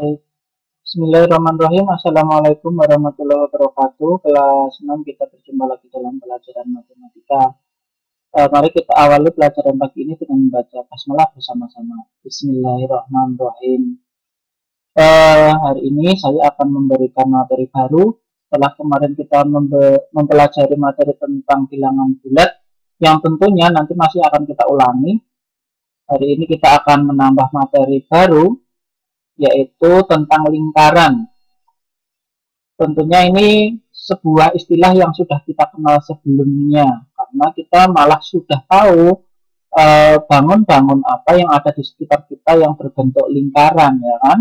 Bismillahirrahmanirrahim. Assalamualaikum warahmatullahi wabarakatuh. Kelas 6 kita berjumpa lagi dalam pelajaran matematika. Mari kita awali pelajaran pagi ini dengan membaca basmalah bersama-sama. Bismillahirrahmanirrahim. Hari ini saya akan memberikan materi baru. Setelah kemarin kita mempelajari materi tentang bilangan bulat, yang tentunya nanti masih akan kita ulangi. Hari ini kita akan menambah materi baru, yaitu tentang lingkaran. Tentunya ini sebuah istilah yang sudah kita kenal sebelumnya, karena kita malah sudah tahu bangun-bangun apa yang ada di sekitar kita yang berbentuk lingkaran, ya kan?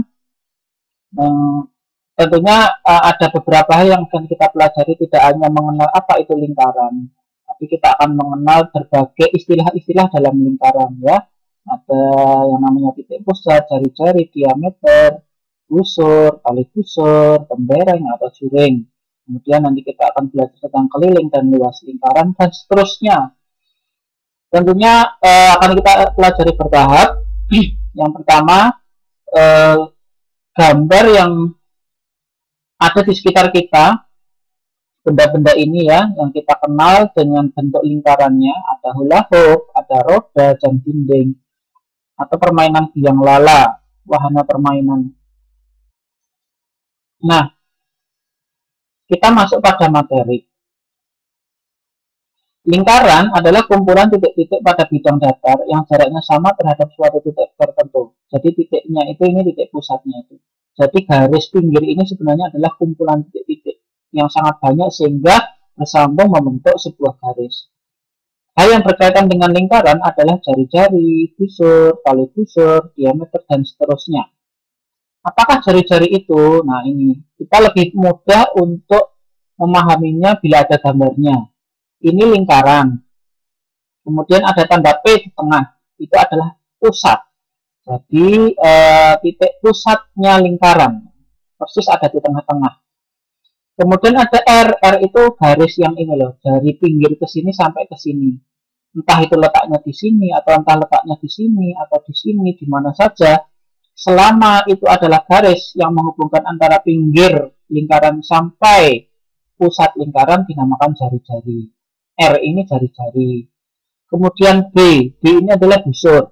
Tentunya ada beberapa hal yang akan kita pelajari, tidak hanya mengenal apa itu lingkaran, tapi kita akan mengenal berbagai istilah-istilah dalam lingkaran, ya. Ada yang namanya titik pusat, jari-jari, diameter, busur, tali busur, tembereng atau juring. Kemudian nanti kita akan belajar tentang keliling dan luas lingkaran dan seterusnya. Tentunya akan kita pelajari bertahap. Yang pertama, gambar yang ada di sekitar kita, benda-benda ini ya, yang kita kenal dengan bentuk lingkarannya. Ada hula hoop, ada roda, jam dinding, atau permainan biang lala, wahana permainan. Nah, kita masuk pada materi. Lingkaran adalah kumpulan titik-titik pada bidang datar yang jaraknya sama terhadap suatu titik tertentu. Jadi titiknya itu, ini titik pusatnya itu. Jadi garis pinggir ini sebenarnya adalah kumpulan titik-titik yang sangat banyak sehingga bersambung membentuk sebuah garis. Hal yang berkaitan dengan lingkaran adalah jari-jari, busur, tali busur, diameter, dan seterusnya. Apakah jari-jari itu? Nah, ini kita lebih mudah untuk memahaminya bila ada gambarnya. Ini lingkaran. Kemudian ada tanda P di tengah. Itu adalah pusat. Jadi titik pusatnya lingkaran. Persis ada di tengah-tengah. Kemudian ada R. R itu garis yang ini loh, dari pinggir ke sini sampai ke sini. Entah itu letaknya di sini, atau entah letaknya di sini, atau di sini, di mana saja. Selama itu adalah garis yang menghubungkan antara pinggir lingkaran sampai pusat lingkaran, dinamakan jari-jari. R ini jari-jari. Kemudian B. B ini adalah busur.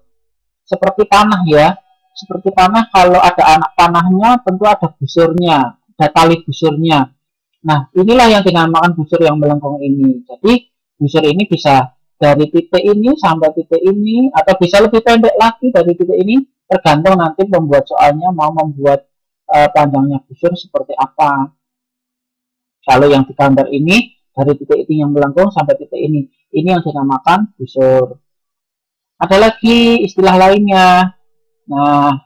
Seperti panah ya. Seperti panah, kalau ada anak panahnya, tentu ada busurnya, ada tali busurnya. Nah, inilah yang dinamakan busur yang melengkung ini. Jadi, busur ini bisa dari titik ini sampai titik ini, atau bisa lebih pendek lagi dari titik ini, tergantung nanti pembuat soalnya mau membuat panjangnya busur seperti apa. Kalau yang digambar ini, dari titik ini yang melengkung sampai titik ini yang dinamakan busur. Ada lagi istilah lainnya. Nah,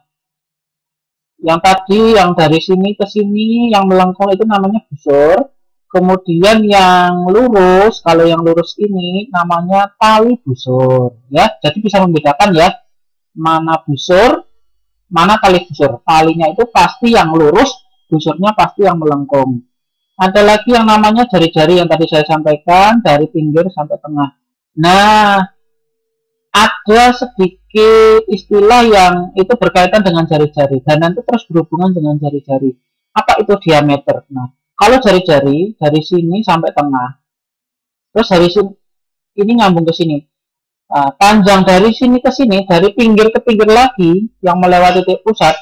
yang tadi, yang dari sini ke sini, yang melengkung itu namanya busur. Kemudian yang lurus, kalau yang lurus ini namanya tali busur. Ya, jadi bisa membedakan ya, mana busur, mana tali busur. Talinya itu pasti yang lurus, busurnya pasti yang melengkung. Ada lagi yang namanya jari-jari yang tadi saya sampaikan, dari pinggir sampai tengah. Nah, ada sedikit istilah yang itu berkaitan dengan jari-jari dan nanti terus berhubungan dengan jari-jari. Apa itu diameter? Nah, kalau jari-jari dari sini sampai tengah, terus dari sini ini nyambung ke sini. Panjang dari sini ke sini, dari pinggir ke pinggir lagi yang melewati titik pusat,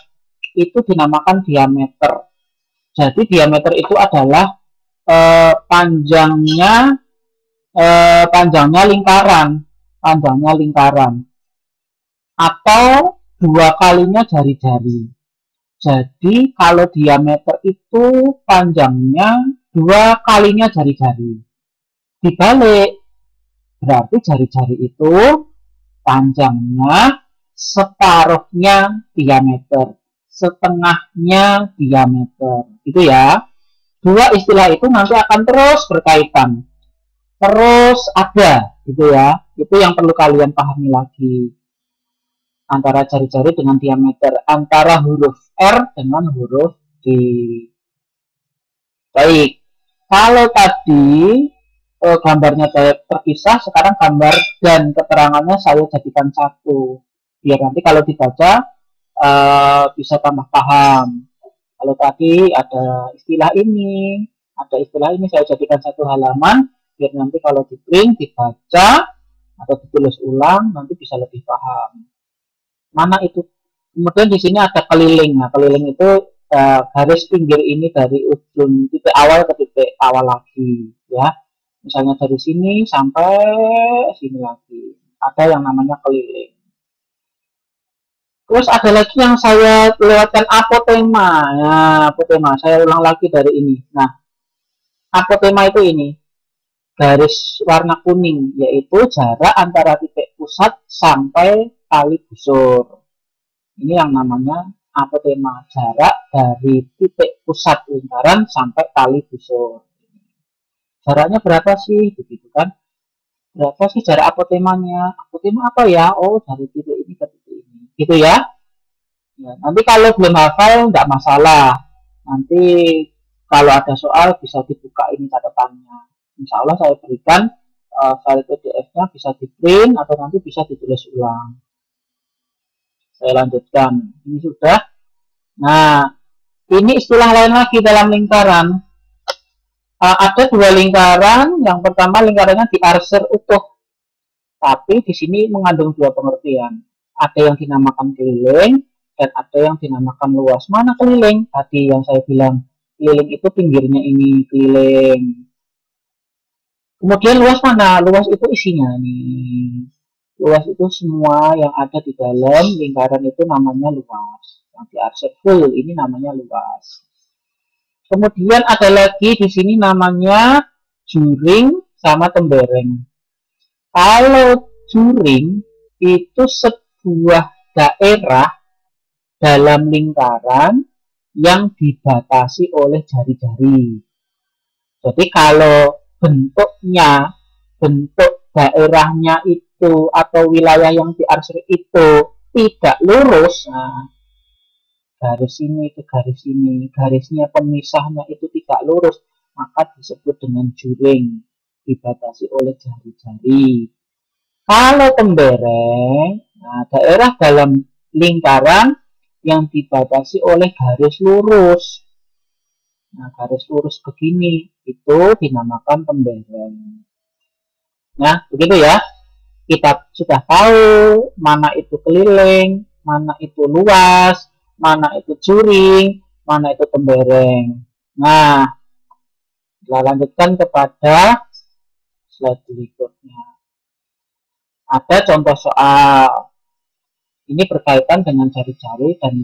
itu dinamakan diameter. Jadi diameter itu adalah panjangnya lingkaran. Panjangnya lingkaran atau 2 kalinya jari-jari. Jadi kalau diameter itu panjangnya 2 kalinya jari-jari. Dibalik, berarti jari-jari itu panjangnya separuhnya diameter, setengahnya diameter. Itu ya. Dua istilah itu nanti akan terus berkaitan, terus ada, gitu ya. Itu yang perlu kalian pahami lagi, antara jari-jari dengan diameter, antara huruf R dengan huruf D. Baik, kalau tadi gambarnya terpisah, sekarang gambar dan keterangannya saya jadikan satu, biar nanti kalau dibaca bisa tambah paham. Kalau tadi ada istilah ini, saya jadikan satu halaman, biar nanti kalau di print, dibaca, atau ditulis ulang, nanti bisa lebih paham. Mana itu? Kemudian di sini ada keliling. Nah, keliling itu garis pinggir ini dari ujung titik awal ke titik awal lagi, ya. Misalnya dari sini sampai sini lagi. Ada yang namanya keliling. Terus ada lagi yang saya lewatkan apotema. Nah, apotema. Saya ulang lagi dari ini. Nah, apotema itu ini. Garis warna kuning, yaitu jarak antara titik pusat sampai tali busur. Ini yang namanya apotema, jarak dari titik pusat lingkaran sampai tali busur. Jaraknya berapa sih? Begitu kan? Berapa sih jarak apotemanya? Apotema apa ya? Oh, dari titik ini ke titik ini. Gitu ya. Ya, nanti kalau belum hafal, nggak masalah. Nanti kalau ada soal bisa dibuka ini catatannya. Insya Allah saya berikan file PDF-nya bisa di print atau nanti bisa ditulis ulang. Saya lanjutkan. Ini sudah. Nah, ini istilah lain lagi dalam lingkaran. Ada dua lingkaran. Yang pertama lingkarannya diarsir utuh. Tapi di sini mengandung dua pengertian. Ada yang dinamakan keliling dan ada yang dinamakan luas. Mana keliling? Tadi yang saya bilang keliling itu pinggirnya ini keliling. Kemudian luas mana? Luas itu isinya nih. Luas itu semua yang ada di dalam lingkaran itu namanya luas. Yang diarsir full ini namanya luas. Kemudian ada lagi di sini namanya juring sama tembereng. Kalau juring itu sebuah daerah dalam lingkaran yang dibatasi oleh jari-jari. Jadi kalau bentuknya, bentuk daerahnya itu atau wilayah yang diarsir itu tidak lurus, nah, garis ini ke garis ini, garisnya pemisahnya itu tidak lurus, maka disebut dengan juring, dibatasi oleh jari-jari. Kalau tembereng, nah, daerah dalam lingkaran yang dibatasi oleh garis lurus. Nah, garis lurus begini itu dinamakan tembereng. Nah, begitu ya. Kita sudah tahu mana itu keliling, mana itu luas, mana itu juring, mana itu tembereng. Nah, kita lanjutkan kepada slide berikutnya. Ada contoh soal. Ini berkaitan dengan jari-jari dan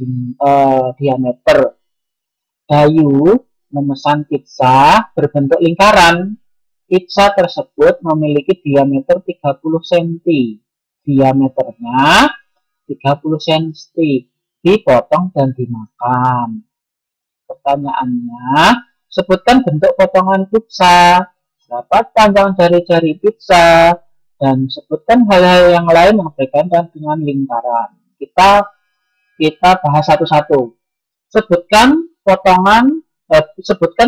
diameter. Dayu memesan pizza berbentuk lingkaran. Pizza tersebut memiliki diameter 30 cm. Diameternya 30 cm. Dipotong dan dimakan. Pertanyaannya, sebutkan bentuk potongan pizza. Berapa panjang jari-jari pizza? Dan sebutkan hal-hal yang lain yang berkaitan dengan lingkaran. Kita bahas satu-satu. Sebutkan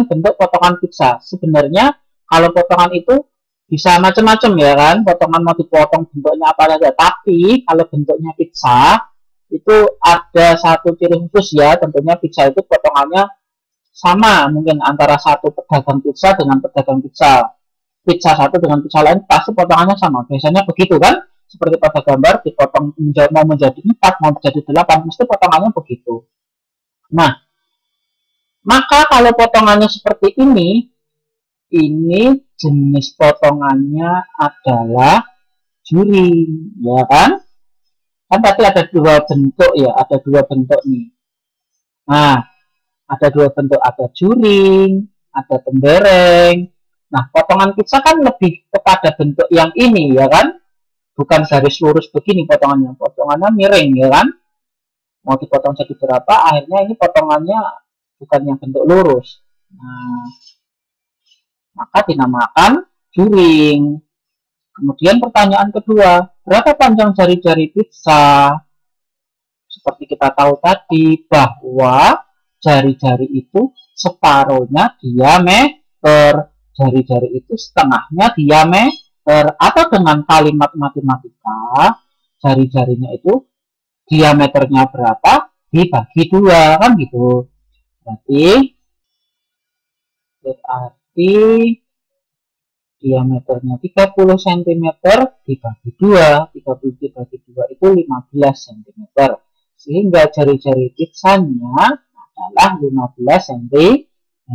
bentuk potongan pizza. Sebenarnya kalau potongan itu bisa macam-macam ya kan, potongan mau dipotong bentuknya apa saja. Tapi kalau bentuknya pizza itu ada satu ciri khusus ya, tentunya pizza itu potongannya sama mungkin antara satu pedagang pizza dengan pedagang pizza. Pizza satu dengan pizza lain pasti potongannya sama. Biasanya begitu kan? Seperti pada gambar dipotong mau menjadi 4, mau menjadi 8, mesti potongannya begitu. Nah, maka kalau potongannya seperti ini jenis potongannya adalah juring, ya kan? Kan tadi ada dua bentuk ya, ada dua bentuk nih. Nah, ada dua bentuk, ada juring, ada tembereng. Nah, potongan pizza kan lebih kepada bentuk yang ini, ya kan? Bukan garis lurus begini potongannya. Potongannya miring, ya kan? Mau dipotong jadi berapa, akhirnya ini potongannya bukan yang bentuk lurus. Nah, maka dinamakan juring. Kemudian pertanyaan kedua, berapa panjang jari-jari pizza? Seperti kita tahu tadi, bahwa jari-jari itu separuhnya diameter. Jari-jari itu setengahnya diameter. Atau dengan kalimat matematika, jari-jarinya itu diameternya berapa dibagi 2, kan gitu. Berarti diameternya 30 cm dibagi 2, 30 dibagi 2 itu 15 cm. Sehingga jari-jari pizzanya adalah 15 cm.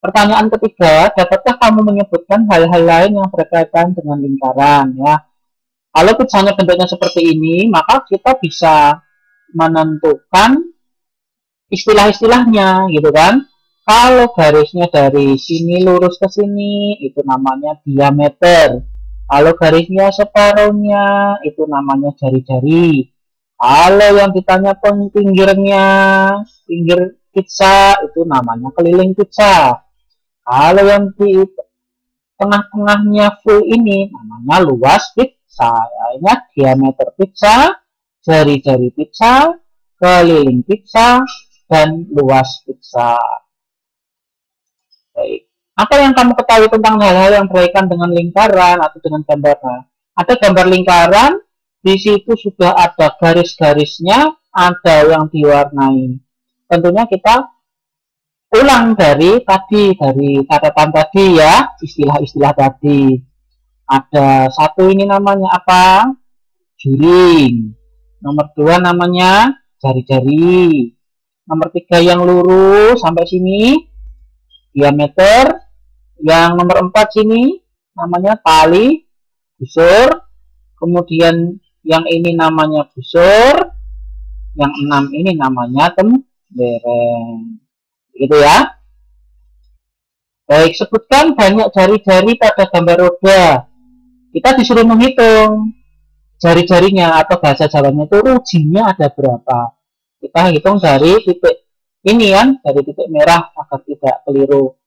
Pertanyaan ketiga, dapatkah kamu menyebutkan hal-hal lain yang berkaitan dengan lingkaran? Ya, kalau pizzanya bentuknya seperti ini, maka kita bisa menentukan istilah-istilahnya, gitu kan? Kalau garisnya dari sini lurus ke sini, itu namanya diameter. Kalau garisnya separuhnya, itu namanya jari-jari. Kalau yang ditanya pinggirnya, pinggir pizza, itu namanya keliling pizza. Kalau yang di tengah-tengahnya full ini, namanya luas pizza. Ingat, diameter pizza, jari-jari pizza, keliling pizza, dan luas pizza. Baik. Apa yang kamu ketahui tentang hal-hal yang berkaitan dengan lingkaran atau dengan gambaran? Ada gambar lingkaran, di situ sudah ada garis-garisnya, ada yang diwarnai. Tentunya kita ulang dari catatan tadi ya, istilah-istilah tadi. Ada satu ini namanya apa? Juring. Nomor 2 namanya jari-jari. Nomor 3 yang lurus sampai sini diameter. Yang nomor 4 sini namanya tali busur. Kemudian yang ini namanya busur. Yang 6 ini namanya tembereng. Gitu ya. Baik, sebutkan banyak jari-jari pada gambar roda. Kita disuruh menghitung jari-jarinya atau bahasa Jawanya itu rujinya ada berapa. Kita hitung dari titik ini kan, dari titik merah agar tidak keliru.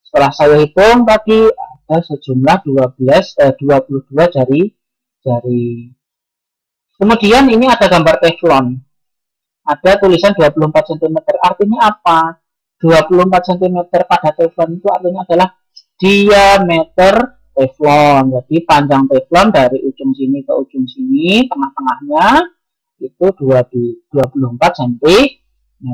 Setelah saya hitung tadi ada sejumlah 22 jari. Kemudian ini ada gambar teflon. Ada tulisan 24 cm. Artinya apa? 24 cm pada teflon itu artinya adalah diameter teflon. Jadi panjang teflon dari ujung sini ke ujung sini, tengah-tengahnya itu 24 cm.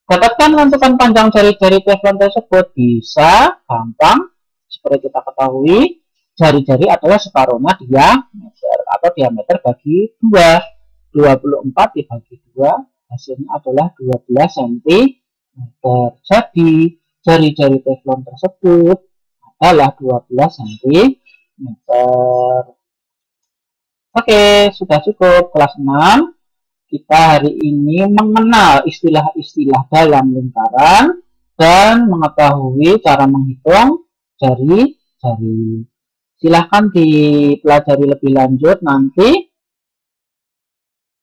Dapatkan tentukan panjang jari-jari teflon tersebut. Bisa gampang. Seperti kita ketahui, jari-jari adalah separuhnya diameter atau diameter bagi 2. 24 dibagi 2 hasilnya adalah 12 cm. Jadi jari-jari teflon tersebut adalah 12 cm. Oke, sudah cukup kelas 6. Kita hari ini mengenal istilah-istilah dalam lingkaran dan mengetahui cara menghitung jari-jari. Silahkan dipelajari lebih lanjut nanti